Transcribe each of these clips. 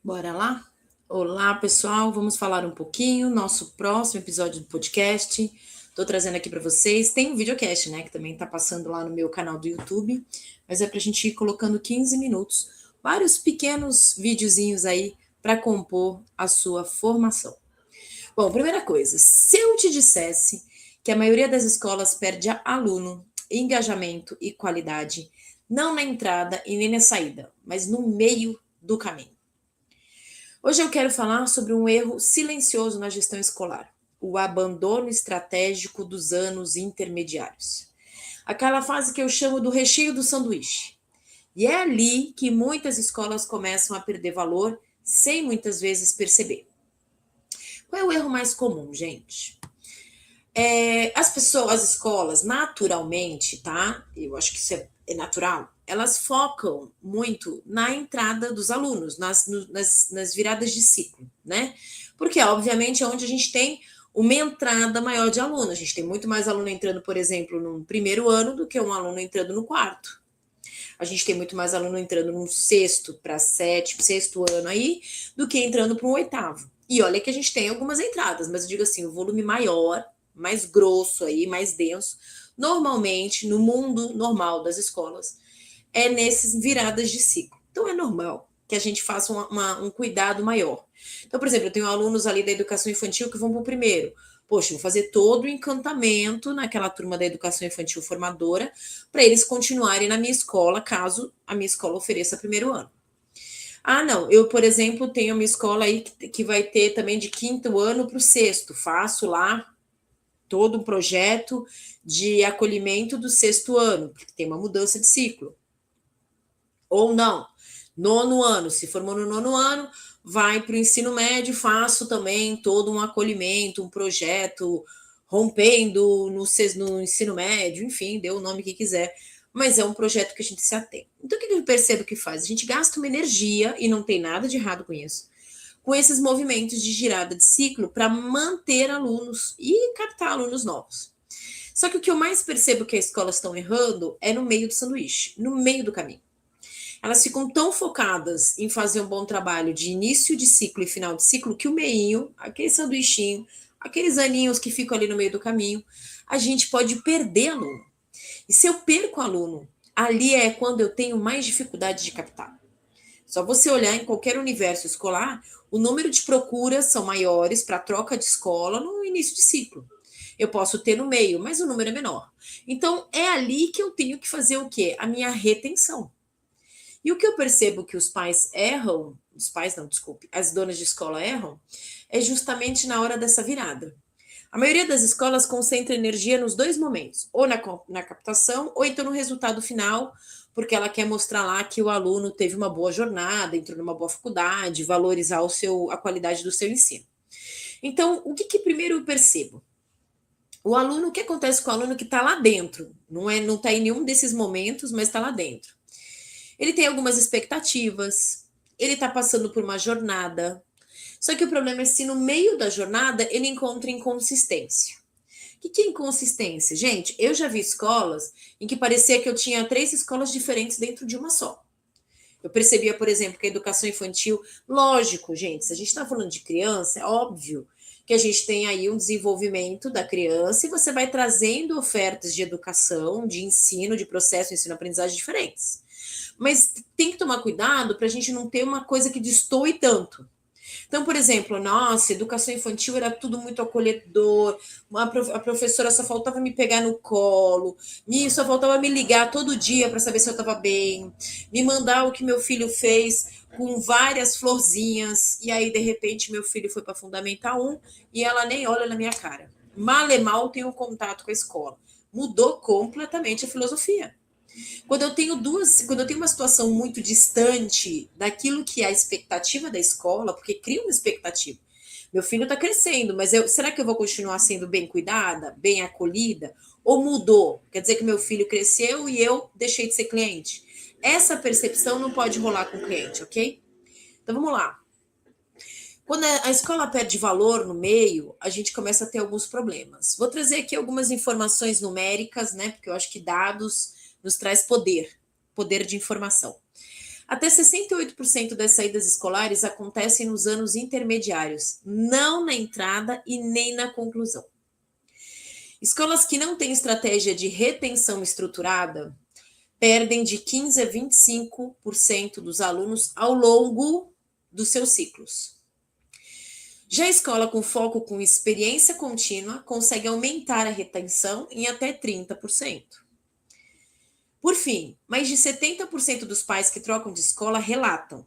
Bora lá? Olá, pessoal. Vamos falar um pouquinho. Nosso próximo episódio do podcast. Estou trazendo aqui para vocês. Tem um videocast, né? Que também está passando lá no meu canal do YouTube. Mas é para a gente ir colocando 15 minutos. Vários pequenos videozinhos aí para compor a sua formação. Bom, primeira coisa. Se eu te dissesse que a maioria das escolas perde aluno, engajamento e qualidade, não na entrada e nem na saída, mas no meio do caminho. Hoje eu quero falar sobre um erro silencioso na gestão escolar, o abandono estratégico dos anos intermediários. Aquela fase que eu chamo do recheio do sanduíche. E é ali que muitas escolas começam a perder valor sem muitas vezes perceber. Qual é o erro mais comum, gente? As escolas, naturalmente, tá? Eu acho que isso é natural. Elas focam muito na entrada dos alunos, nas viradas de ciclo, né? Porque, obviamente, é onde a gente tem uma entrada maior de aluno. A gente tem muito mais aluno entrando, por exemplo, no primeiro ano do que um aluno entrando no quarto. A gente tem muito mais aluno entrando no sexto ano aí, do que entrando para um oitavo. E olha que a gente tem algumas entradas, mas eu digo assim, o volume maior, mais grosso aí, mais denso, normalmente, no mundo normal das escolas, é nessas viradas de ciclo. Então é normal que a gente faça um cuidado maior. Então, por exemplo, eu tenho alunos ali da educação infantil que vão para o primeiro. Poxa, vou fazer todo o encantamento naquela turma da educação infantil formadora para eles continuarem na minha escola, caso a minha escola ofereça primeiro ano. Ah, não, eu, por exemplo, tenho uma escola aí que vai ter também de quinto ano para o sexto. Faço lá todo um projeto de acolhimento do sexto ano, porque tem uma mudança de ciclo. Ou não, nono ano, se formou no nono ano, vai para o ensino médio, faço também todo um acolhimento, um projeto, rompendo no ensino médio, enfim, dê o nome que quiser, mas é um projeto que a gente se atém. Então, o que eu percebo que faz? A gente gasta uma energia, e não tem nada de errado com isso, com esses movimentos de girada de ciclo para manter alunos e captar alunos novos. Só que o que eu mais percebo que as escolas estão errando é no meio do sanduíche, no meio do caminho. Elas ficam tão focadas em fazer um bom trabalho de início de ciclo e final de ciclo que o meinho, aquele sanduichinho, aqueles aninhos que ficam ali no meio do caminho, a gente pode perder aluno. E se eu perco aluno, ali é quando eu tenho mais dificuldade de captar. Só você olhar em qualquer universo escolar, o número de procuras são maiores para troca de escola no início de ciclo. Eu posso ter no meio, mas o número é menor. Então, é ali que eu tenho que fazer o quê? A minha retenção. E o que eu percebo que os pais erram, os pais não, desculpe, as donas de escola erram, é justamente na hora dessa virada. A maioria das escolas concentra energia nos dois momentos, ou na captação, ou então no resultado final, porque ela quer mostrar lá que o aluno teve uma boa jornada, entrou numa boa faculdade, valorizar a qualidade do seu ensino. Então, o que primeiro eu percebo? O que acontece com o aluno que está lá dentro? Não está em nenhum desses momentos, mas está lá dentro. Ele tem algumas expectativas, ele está passando por uma jornada. Só que o problema é se no meio da jornada ele encontra inconsistência. O que é inconsistência? Gente, eu já vi escolas em que parecia que eu tinha 3 escolas diferentes dentro de uma só. Eu percebia, por exemplo, que a educação infantil, lógico, gente, se a gente está falando de criança, é óbvio que a gente tem aí um desenvolvimento da criança e você vai trazendo ofertas de educação, de ensino, de processo, ensino-aprendizagem diferentes. Mas tem que tomar cuidado para a gente não ter uma coisa que destoe tanto. Então, por exemplo, nossa, educação infantil era tudo muito acolhedor, a professora só faltava me pegar no colo, só faltava me ligar todo dia para saber se eu estava bem, me mandar o que meu filho fez com várias florzinhas, e aí, de repente, meu filho foi para Fundamental 1 e ela nem olha na minha cara. Mal e mal tem um contato com a escola. Mudou completamente a filosofia. Quando eu tenho uma situação muito distante daquilo que é a expectativa da escola, porque cria uma expectativa. Meu filho está crescendo, mas será que eu vou continuar sendo bem cuidada, bem acolhida? Ou mudou? Quer dizer que meu filho cresceu e eu deixei de ser cliente? Essa percepção não pode rolar com o cliente, ok? Então vamos lá. Quando a escola perde valor no meio, a gente começa a ter alguns problemas. Vou trazer aqui algumas informações numéricas, né? Porque eu acho que dados nos traz poder de informação. Até 68% das saídas escolares acontecem nos anos intermediários, não na entrada e nem na conclusão. Escolas que não têm estratégia de retenção estruturada perdem de 15 a 25% dos alunos ao longo dos seus ciclos. Já a escola com foco com experiência contínua consegue aumentar a retenção em até 30%. Por fim, mais de 70% dos pais que trocam de escola relatam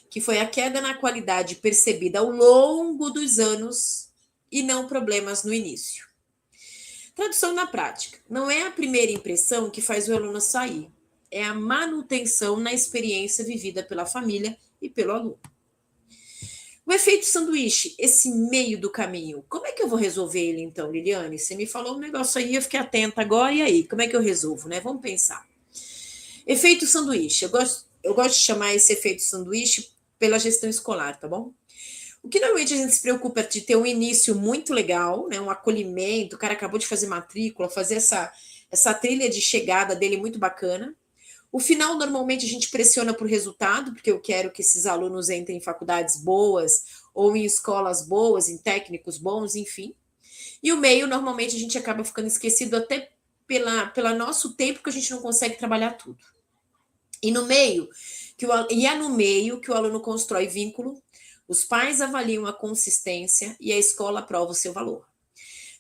que foi a queda na qualidade percebida ao longo dos anos e não problemas no início. Tradução na prática. Não é a primeira impressão que faz o aluno sair, é a manutenção na experiência vivida pela família e pelo aluno. O efeito sanduíche, esse meio do caminho, como é que eu vou resolver ele então, Liliane? Você me falou um negócio aí, eu fiquei atenta agora, e aí? Como é que eu resolvo, né? Vamos pensar. Efeito sanduíche, eu gosto de chamar esse efeito sanduíche pela gestão escolar, tá bom? O que normalmente a gente se preocupa é de ter um início muito legal, né? Um acolhimento, o cara acabou de fazer matrícula, fazer essa trilha de chegada dele muito bacana. O final, normalmente, a gente pressiona por resultado, porque eu quero que esses alunos entrem em faculdades boas, ou em escolas boas, em bons, enfim. E o meio, normalmente, a gente acaba ficando esquecido até pela nosso tempo, que a gente não consegue trabalhar tudo. E no meio, é no meio que o aluno constrói vínculo, os pais avaliam a consistência e a escola aprova o seu valor.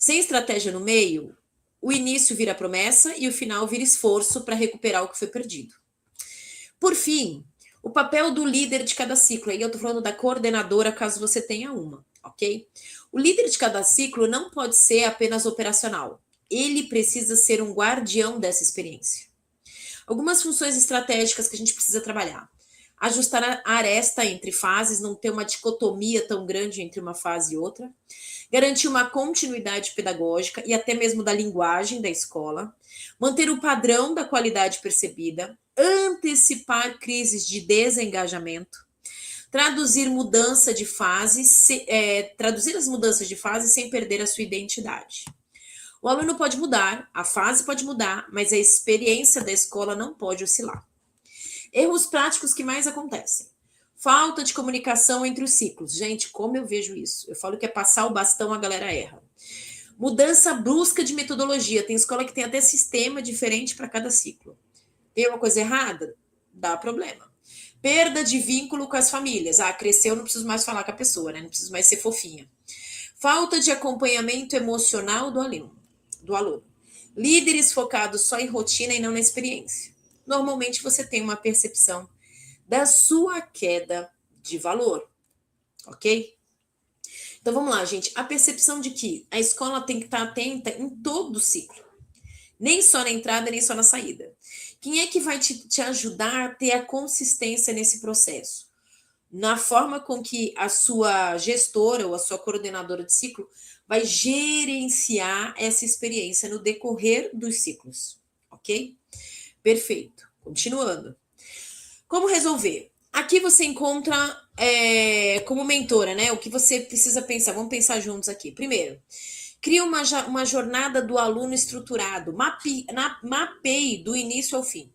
Sem estratégia no meio, o início vira promessa e o final vira esforço para recuperar o que foi perdido. Por fim, o papel do líder de cada ciclo. Aí eu estou falando da coordenadora, caso você tenha uma, ok? O líder de cada ciclo não pode ser apenas operacional. Ele precisa ser um guardião dessa experiência. Algumas funções estratégicas que a gente precisa trabalhar. Ajustar a aresta entre fases, não ter uma dicotomia tão grande entre uma fase e outra. Garantir uma continuidade pedagógica e até mesmo da linguagem da escola. Manter o padrão da qualidade percebida. Antecipar crises de desengajamento. Traduzir mudança de fase, traduzir as mudanças de fase sem perder a sua identidade. O aluno pode mudar, a fase pode mudar, mas a experiência da escola não pode oscilar. Erros práticos que mais acontecem. Falta de comunicação entre os ciclos. Gente, como eu vejo isso? Eu falo que é passar o bastão, a galera erra. Mudança brusca de metodologia. Tem escola que tem até sistema diferente para cada ciclo. Tem uma coisa errada? Dá problema. Perda de vínculo com as famílias. Ah, cresceu, não preciso mais falar com a pessoa, né? Não preciso mais ser fofinha. Falta de acompanhamento emocional do aluno. Líderes focados só em rotina e não na experiência. Normalmente você tem uma percepção da sua queda de valor, ok? Então vamos lá, gente. A percepção de que a escola tem que estar atenta em todo o ciclo. Nem só na entrada, nem só na saída. Quem é que vai te ajudar a ter a consistência nesse processo? Na forma com que a sua gestora ou a sua coordenadora de ciclo vai gerenciar essa experiência no decorrer dos ciclos, ok? Perfeito. Continuando. Como resolver? Aqui você encontra como mentora, né? O que você precisa pensar. Vamos pensar juntos aqui. Primeiro, cria uma jornada do aluno estruturado. Mapeie do início ao fim.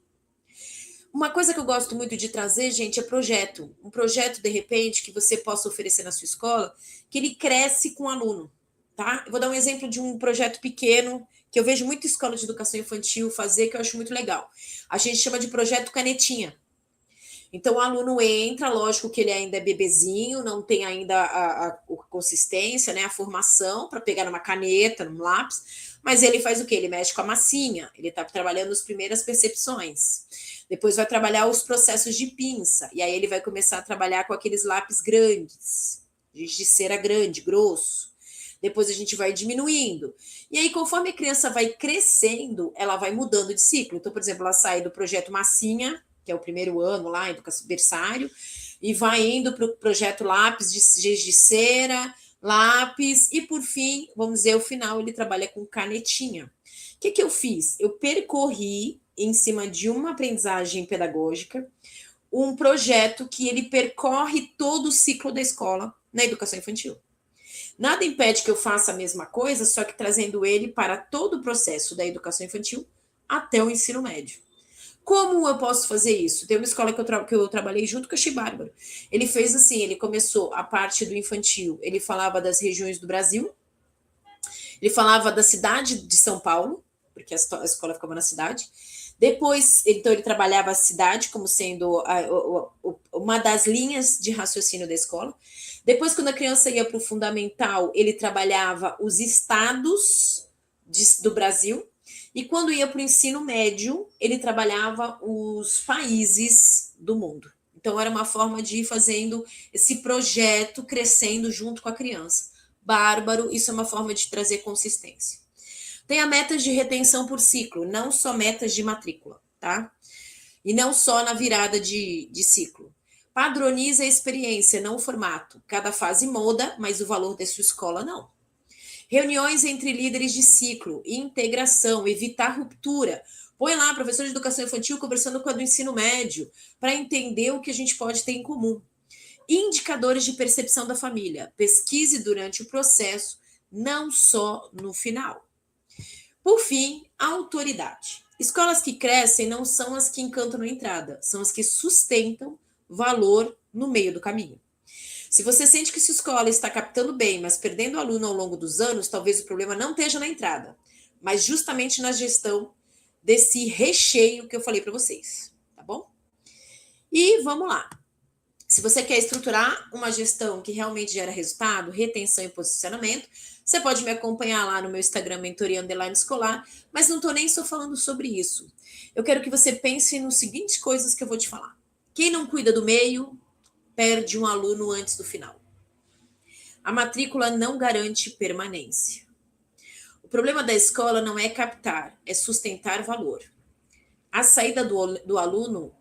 Uma coisa que eu gosto muito de trazer, gente, é projeto. Um projeto, de repente, que você possa oferecer na sua escola, que ele cresce com o aluno, tá? Eu vou dar um exemplo de um projeto pequeno, que eu vejo muita escola de educação infantil fazer, que eu acho muito legal. A gente chama de projeto canetinha. Então, o aluno entra, lógico que ele ainda é bebezinho, não tem ainda a consistência, né, a formação para pegar numa caneta, num lápis, mas ele faz o quê? Ele mexe com a massinha, ele está trabalhando as primeiras percepções. Depois vai trabalhar os processos de pinça, e aí ele vai começar a trabalhar com aqueles lápis grandes, de cera grande, grosso. Depois a gente vai diminuindo. E aí, conforme a criança vai crescendo, ela vai mudando de ciclo. Então, por exemplo, ela sai do projeto massinha, que é o primeiro ano lá, educação berçário, e vai indo para o projeto lápis de giz de cera, lápis, e por fim, vamos dizer, o final, ele trabalha com canetinha. O que eu fiz? Eu percorri, em cima de uma aprendizagem pedagógica, um projeto que ele percorre todo o ciclo da escola na educação infantil. Nada impede que eu faça a mesma coisa, só que trazendo ele para todo o processo da educação infantil até o ensino médio. Como eu posso fazer isso? Tem uma escola que eu trabalhei junto que eu achei bárbaro. Ele fez assim, ele começou a parte do infantil, ele falava das regiões do Brasil, ele falava da cidade de São Paulo, porque a escola ficava na cidade. Depois, então, ele trabalhava a cidade como sendo uma das linhas de raciocínio da escola. Depois, quando a criança ia para o fundamental, ele trabalhava os estados do Brasil. E quando ia para o ensino médio, ele trabalhava os países do mundo. Então, era uma forma de ir fazendo esse projeto crescendo junto com a criança. Bárbaro, isso é uma forma de trazer consistência. Tem a metas de retenção por ciclo, não só metas de matrícula, tá? E não só na virada de ciclo. Padroniza a experiência, não o formato. Cada fase muda, mas o valor da sua escola não. Reuniões entre líderes de ciclo, integração, evitar ruptura. Põe lá, professor de educação infantil conversando com a do ensino médio, para entender o que a gente pode ter em comum. Indicadores de percepção da família. Pesquise durante o processo, não só no final. Por fim, a autoridade. Escolas que crescem não são as que encantam na entrada, são as que sustentam valor no meio do caminho. Se você sente que sua escola está captando bem, mas perdendo aluno ao longo dos anos, talvez o problema não esteja na entrada, mas justamente na gestão desse recheio que eu falei para vocês, tá bom? E vamos lá. Se você quer estruturar uma gestão que realmente gera resultado, retenção e posicionamento, você pode me acompanhar lá no meu Instagram, Mentoria Underline Escolar, mas não estou nem só falando sobre isso. Eu quero que você pense nas seguintes coisas que eu vou te falar. Quem não cuida do meio, perde um aluno antes do final. A matrícula não garante permanência. O problema da escola não é captar, é sustentar valor. A saída do aluno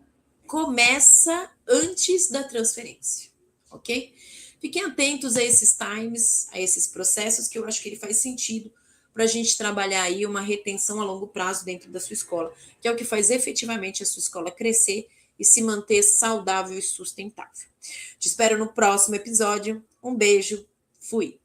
começa antes da transferência, ok? Fiquem atentos a esses times, a esses processos, que eu acho que ele faz sentido para a gente trabalhar aí uma retenção a longo prazo dentro da sua escola, que é o que faz efetivamente a sua escola crescer e se manter saudável e sustentável. Te espero no próximo episódio. Um beijo, fui!